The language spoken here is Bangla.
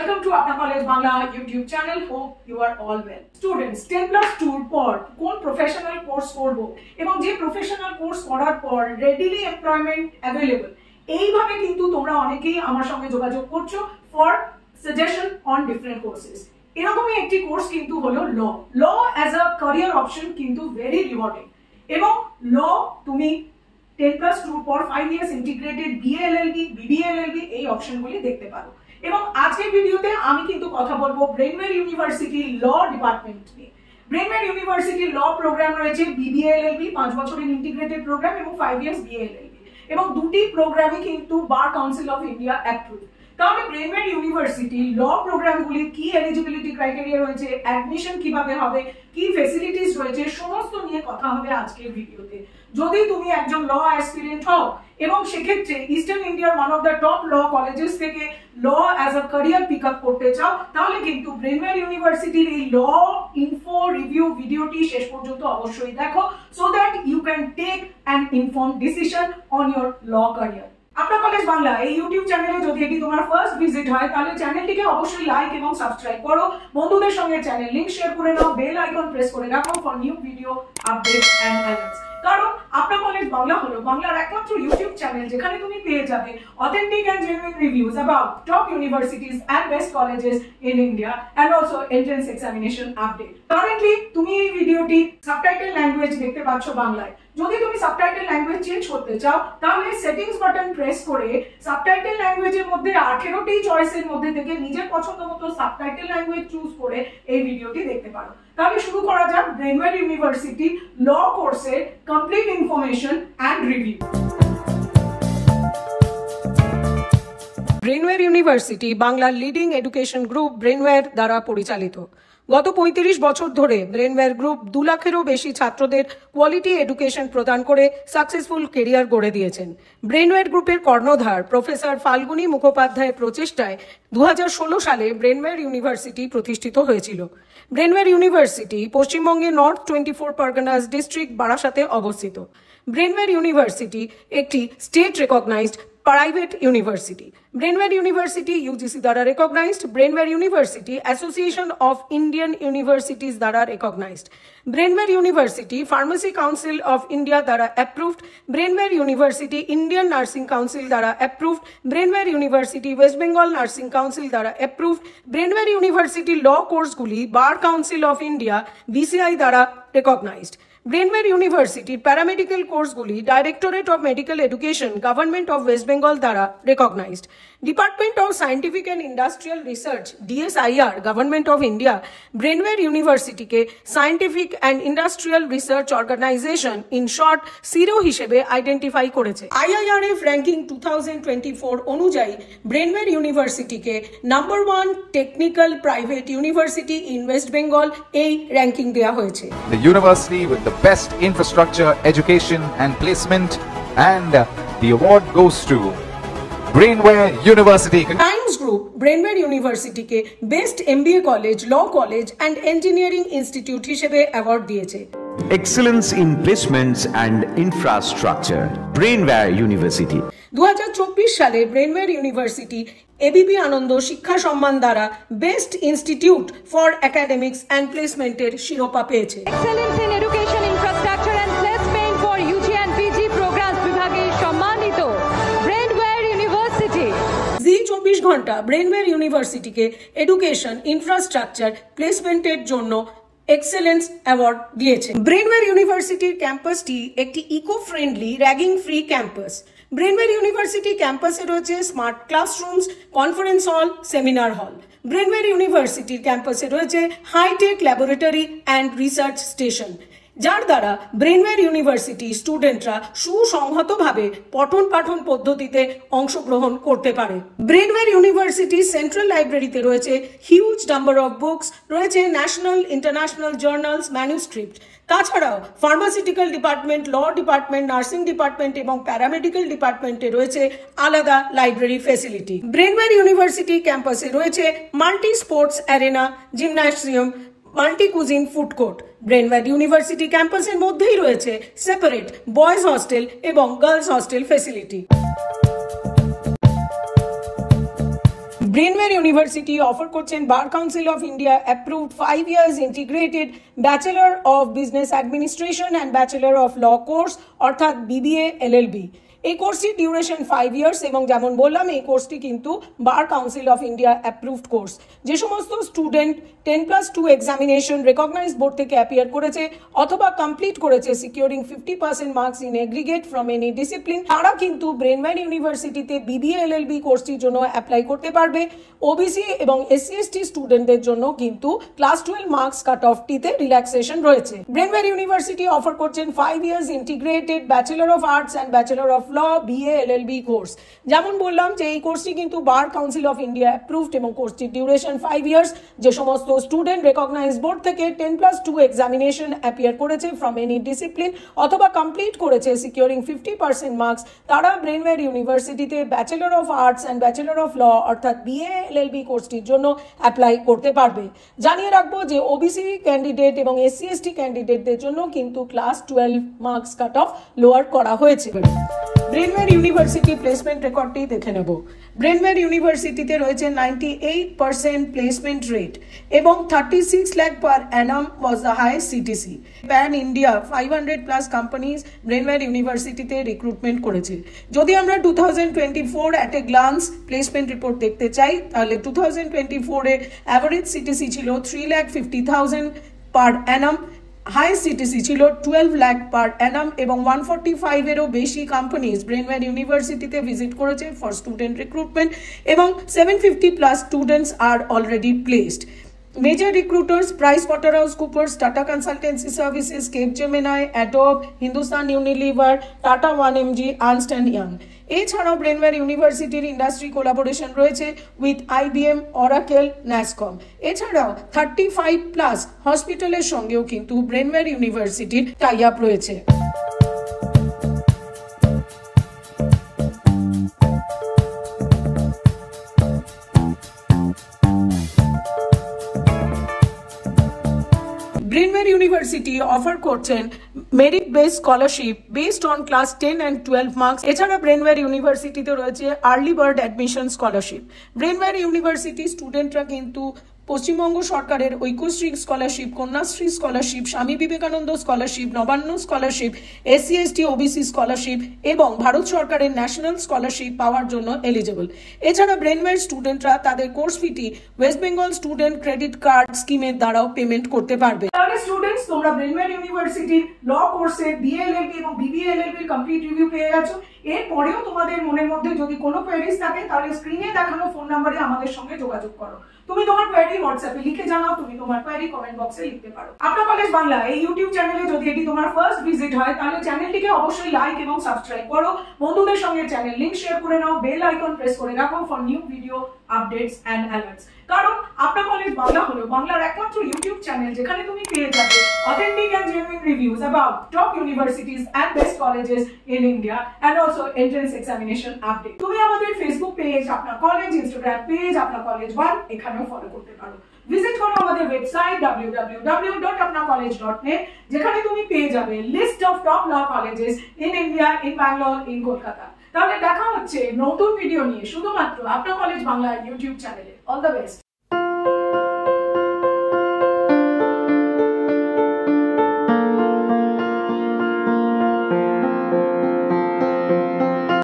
Welcome to Apna College Bangla YouTube channel. Hope you are all well. Students, 10+2 পর কোন প্রফেশনাল কোর্স করব এবং যে প্রফেশনাল কোর্স করার পর রেডিলি এমপ্লয়মেন্ট অ্যাভেলেবল, এইভাবে কিন্তু তোমরা অনেকেই আমার সঙ্গে যোগাযোগ করছো for suggestion on different courses. এরকমই একটি কোর্স কিন্তু হলো law as a career option কিন্তু ভেরি রিওয়ার্ডিং, এবং ল তুমি 10+2 পর 5 years integrated BA LLB, BBA LLB এই অপশনগুলি দেখতে পারো। এবং আজকের ভিডিওতে আমি কিন্তু কথা বলবো ব্রেনওয়্যার ইউনিভার্সিটি ল ডিপার্টমেন্ট নিয়ে। ব্রেনওয়্যার ইউনিভার্সিটি ল প্রোগ্রাম রয়েছে BBA LLB 5 বছরের ইন্টিগ্রেটেড প্রোগ্রাম এবং 5 ইয়ার্স BA LLB, এবং দুটি প্রোগ্রামই কিন্তু Bar council of India approve. তাহলে ব্রেনওয়্যার ইউনিভার্সিটি ল প্রোগ্রামগুলির কি এলিজিবিলিটি ক্রাইটেরিয়া রয়েছে, অ্যাডমিশন কিভাবে হবে, কি ফ্যাসিলিটিস রয়েছে, সমস্ত নিয়ে কথা হবে আজকের ভিডিওতে। যদি তুমি একজন ল অ্যাসপিরেন্ট হও এবং সেক্ষেত্রে ইস্টার্ন ইন্ডিয়ার one of the top law colleges থেকে law as a career pick up করতে চাও, তাহলে কিন্তু ব্রেনওয়্যার ইউনিভার্সিটির এই ল ইনফো রিভিউ ভিডিওটি শেষ পর্যন্ত অবশ্যই দেখো, so that you can take an informed decision on your law career. Apna College Bangla এই ইউটিউব চ্যানেলে যদি এটি তোমার ফার্স্ট ভিজিট হয়, তাহলে চ্যানেলটিকে অবশ্যই লাইক এবং সাবস্ক্রাইব করো, বন্ধুদের সঙ্গে চ্যানেল লিংক শেয়ার করে নাও, বেল আইকন প্রেস করে রাখো for new video update and alerts. কারণ আপনা কলেজ বাংলা হলো বাংলার একমাত্র ইউটিউব চ্যানেল যেখানে তুমি পেয়ে যাবে authentic and genuine reviews about top universities and best colleges in India and also entrance examination update. Currently তুমি এই ভিডিওটি সাবটাইটেল ল্যাঙ্গুয়েজ দেখতে পাচ্ছ বাংলায়। যদি তুমি সাবটাইটেল ল্যাঙ্গুয়েজ চেঞ্জ করতে চাও, তাহলে সেটিংস বাটন প্রেস করে সাবটাইটেল ল্যাঙ্গুয়েজের মধ্যে 18টি চয়েসের মধ্যে থেকে নিজের পছন্দ মতো সাবটাইটেল ল্যাঙ্গুয়েজ চুজ করে এই ভিডিওটি দেখতে পারো। তাহলে শুরু করা যাক ব্রেনওয়্যার ইউনিভার্সিটি ল কোর্সের complete information and review. Brainware University বাংলার লিডিং এডুকেশন গ্রুপ ব্রেনওয়্যার দ্বারা পরিচালিত। গত 35 বছর ধরে ব্রেনওয়্যার গ্রুপ 2 লাখেরও বেশি ছাত্রদের কোয়ালিটি এডুকেশন প্রদান করে সাকসেসফুল কেরিয়ার গড়ে দিয়েছেন। ব্রেনওয়্যার গ্রুপের কর্ণধার প্রফেসর ফাল্গুনী মুখোপাধ্যায়ের প্রচেষ্টায় 2016 সালে ব্রেনওয়্যার ইউনিভার্সিটি প্রতিষ্ঠিত হয়েছিল। ব্রেনওয়্যার ইউনিভার্সিটি পশ্চিমবঙ্গের নর্থ 24 পরগনাস ডিস্ট্রিক্ট বারাসাতে অবস্থিত। ব্রেনওয়্যার ইউনিভার্সিটি একটি state recognised private university. Brainware University UGC দ্বারা recognised, Brainware University association of Indian universities দ্বারা recognised, Brainware University pharmacy council of India দ্বারা approved, Brainware University Indian nursing council দ্বারা approved, Brainware University West Bengal nursing council দ্বারা অ্যাপ্রুভড, ব্রেনওয়্যার ইউনিভার্সিটি ল কোর্সগুলি bar council of India BCI দ্বারা রেকগনাইজড। ব্রেনওয়্যার ইউনিভার্সিটির প্যারামেডিক্যাল কোর্সগুলি Directorate of Medical Education Government of West Bengal দ্বারা recognized. Department of Scientific and Industrial Research DSIR Government of India Brainware ইউনিভার্সিটিকে Scientific and Industrial Research Organisation in short SIRO হিসেবে আইডেন্টিফাই করেছে। IIRF র্যাঙ্কিং 2024 অনুযায়ী ব্রেনওয়্যার ইউনিভার্সিটিকে number 1 technical private university in West Bengal এই র্যাঙ্কিং দেওয়া হয়েছে। The university with the best infrastructure, education and placement, and the award goes to Brainware University. Times Group Brainware ইউনিভার্সিটিকে best MBA college, law college and engineering institute হিসেবে অ্যাওয়ার্ড দিয়েছে। Excellence in placements and infrastructure, Brainware University. 2024 সালে ব্রেনওয়্যার ইউনিভার্সিটি ABP আনন্দ শিক্ষা সম্মান দ্বারা বেস্ট ইনস্টিটিউট ফর একাডেমিক্স অ্যান্ড প্লেসমেন্টের শিরোপা পেয়েছে। Excellence in education, infrastructure and placement for UG and PG programs বিভাগে সম্মানিত ব্রেনওয়্যার ইউনিভার্সিটি। জি24 ঘন্টা ব্রেনওয়্যার ইউনিভার্সিটিকে এডুকেশন, ইনফ্রাস্ট্রাকচার, প্লেসমেন্টের জন্য এক্সেলেন্স অ্যাওয়ার্ড দিয়েছে। ব্রেনওয়্যার ইউনিভার্সিটির ক্যাম্পাসটি একটি eco friendly, ragging free campus. Brainware University ক্যাম্পাসে রয়েছে smart classrooms, conference hall, seminar hall. Brainware ইউনিভার্সিটির ক্যাম্পাসে রয়েছে hi-tech laboratory and research station, যার দ্বারা ব্রেনওয়্যার ইউনিভার্সিটি স্টুডেন্টরা সুসংহতভাবে পঠন পাঠন পদ্ধতিতে অংশগ্রহণ করতে পারে। ব্রেনওয়্যার ইউনিভার্সিটি সেন্ট্রাল লাইব্রেরিতে রয়েছে হিউজ নাম্বার অফ বুকস, রয়েছে ন্যাশনাল ইন্টারন্যাশনাল জার্নালস, ম্যানুস্ক্রিপ্ট। তাছাড়াও pharmaceutical department, law department, nursing department এবং প্যারামেডিক্যাল ডিপার্টমেন্টে রয়েছে আলাদা লাইব্রেরি ফেসিলিটি। ব্রেনওয়্যার ইউনিভার্সিটি ক্যাম্পাসে রয়েছে multi sports arena, gymnasium, multi cuisine food court. Brainware University ক্যাম্পাসের মধ্যেই রয়েছে সেপারেট বয়েজ হস্টেল এবং girls hostel facility. Brainware University offer করছেন Bar council of India approved 5 years integrated bachelor of business administration and bachelor of law course অর্থাৎ BBA LLB। এই কোর্সটির ডিউরেশন 5 years এবং যেমন বললাম এই কোর্সটি কিন্তু Bar council of India approved course. যে সমস্ত স্টুডেন্ট 10+2 এক্সামিনেশন রেকগনাইজ বোর্ড থেকে অ্যাপিয়ার করেছে অথবা কমপ্লিট করেছে securing 50% marks in aggregate from any discipline, তারা কিন্তু ব্রেনওয়্যার ইউনিভার্সিটিতে BBA LLB কোর্সটির জন্য অ্যাপ্লাই করতে পারবে। OBC এবং SC/ST স্টুডেন্টদের জন্য কিন্তু ক্লাস 12 মার্কস কাট অফটিতে রিল্যাক্সেশন রয়েছে। ব্রেনওয়্যার ইউনিভার্সিটি অফার করছেন 5 years integrated bachelor of arts and bachelor of law BA LLB course. যেমন বললাম যে এই কোর্সটি কিন্তু Bar council of India approved এবং কোর্সটির ডিউরেশন 5 years। যে সমস্ত স্টুডেন্ট রেকগনাইজ বোর্ড থেকে 10+2 এক্সামিনেশন অ্যাপিয়ার করেছে ফ্রম এনি ডিসিপ্লিন অথবা কমপ্লিট করেছে সিকিউরিং 50% মার্কস, তারা ব্রেনওয়্যার ইউনিভার্সিটিতে bachelor of arts and bachelor of law অর্থাৎ BA LLB কোর্সটির জন্য অ্যাপ্লাই করতে পারবে। জানিয়ে রাখবো যে OBC ক্যান্ডিডেট এবং SC/ST ক্যান্ডিডেটদের জন্য কিন্তু class 12 marks cut off lower করা হয়েছে। ব্রেনওয়্যার ইউনিভার্সিটি প্লেসমেন্ট রেকর্ডটি দেখে নেব। ব্রেনওয়্যার ইউনিভার্সিটিতে রয়েছে 98% প্লেসমেন্ট রেট এবং 36 lakh per annum was the highest CTC। Pan India 500+ companies Brainware ইউনিভার্সিটিতে রিক্রুটমেন্ট করেছে। যদি আমরা 2024 at a glance placement report দেখতে চাই তাহলে 2024 এ অ্যাভারেজ CTC ছিল 3,50,000 পার অ্যানাম, হাইয়েস্ট CTC ছিল 12 লাখ পার অ্যানাম এবং 145-এরও বেশি কোম্পানিজ ব্রেনওয়্যার ইউনিভার্সিটিতে ভিজিট করেছে ফর স্টুডেন্ট রিক্রুটমেন্ট এবং 750+ স্টুডেন্টস আর already placed. Major recruiters PricewaterhouseCoopers, Tata Consultancy Services, Capgemini, Adobe, Hindustan Unilever, Tata 1mg, Ernst & Young। এছাড়াও ব্রেনওয়্যার ইউনিভার্সিটির ইন্ডাস্ট্রি কোলাবোরেশন রয়েছে উইথ IBM, Oracle, NASCOM। এছাড়াও 35+ হসপিটালের সঙ্গেও কিন্তু ব্রেনওয়্যার ইউনিভার্সিটির টাই আপ রয়েছে। ব্রেনওয়্যার ইউনিভার্সিটি অফার করছেন merit base scholarship based on class 10 and 12 marks. এছাড়া ব্রেনওয়্যার ইউনিভার্সিটিতে রয়েছে early bird admission scholarship. Brainware university স্টুডেন্টরা কিন্তু পশ্চিমবঙ্গ সরকারের Aikyashree scholarship, Kanyashree scholarship, Swami Vivekananda scholarship, Nabanna scholarship, SC/ST OBC scholarship এবং ভারত সরকারের ন্যাশনাল স্কলারশিপ পাওয়ার জন্য এলিজিবল। এছাড়া ব্রেনওয়্যার স্টুডেন্টরা তাদের কোর্স ফিটি West Bengal student credit card স্কিমের দ্বারাও পেমেন্ট করতে পারবে। তাহলে স্টুডেন্টস, তোমরা ব্রেনওয়্যার ইউনিভার্সিটির ল কোর্সের BA LLB এবং BBA LLB কমপ্লিট রিভিউ পেয়ে গেছো। এরপরেও তোমাদের মনের মধ্যে যদি কোনো কোয়েরিজ থাকে তাহলে স্ক্রিনে দেখানো ফোন নাম্বারে আমাদের সঙ্গে যোগাযোগ করো। তুমি তোমার কোয়েরি হোয়াটসঅ্যাপে লিখে জানাও, তুমি তোমার কোয়েরি কমেন্ট বক্সে লিখতে পারো। আপনার কলেজ বাংলা এই ইউটিউব চ্যানেলে যদি এটি তোমার ফার্স্ট ভিজিট হয় তাহলে চ্যানেলটিকে অবশ্যই লাইক এবং সাবস্ক্রাইব করো। বন্ধুদের সঙ্গে চ্যানেল লিংক শেয়ার করে নাও, বেল আইকন প্রেস করে রাখো for new video updates and alerts. কারণ আপনার কলেজ বাংলা হলো বাংলার একমাত্র ইউটিউব চ্যানেল যেখানে তুমি পেয়ে যাবে authentic and genuine reviews about top universities and best colleges in India and also entrance examination update. তুমি আমাদের Facebook page Apnar College, Instagram page Apnar College 1 এখানেও ফলো করতে পারো। ভিজিট করো আমাদের ওয়েবসাইট www.apnacollege.net যেখানে তুমি পেয়ে যাবে list of top law colleges in India, in Bangalore, in Kolkata. তাহলে দেখা হচ্ছে নতুন ভিডিও নিয়ে শুধুমাত্র আপনার কলেজ বাংলা ইউটিউব চ্যানেলে। All the best.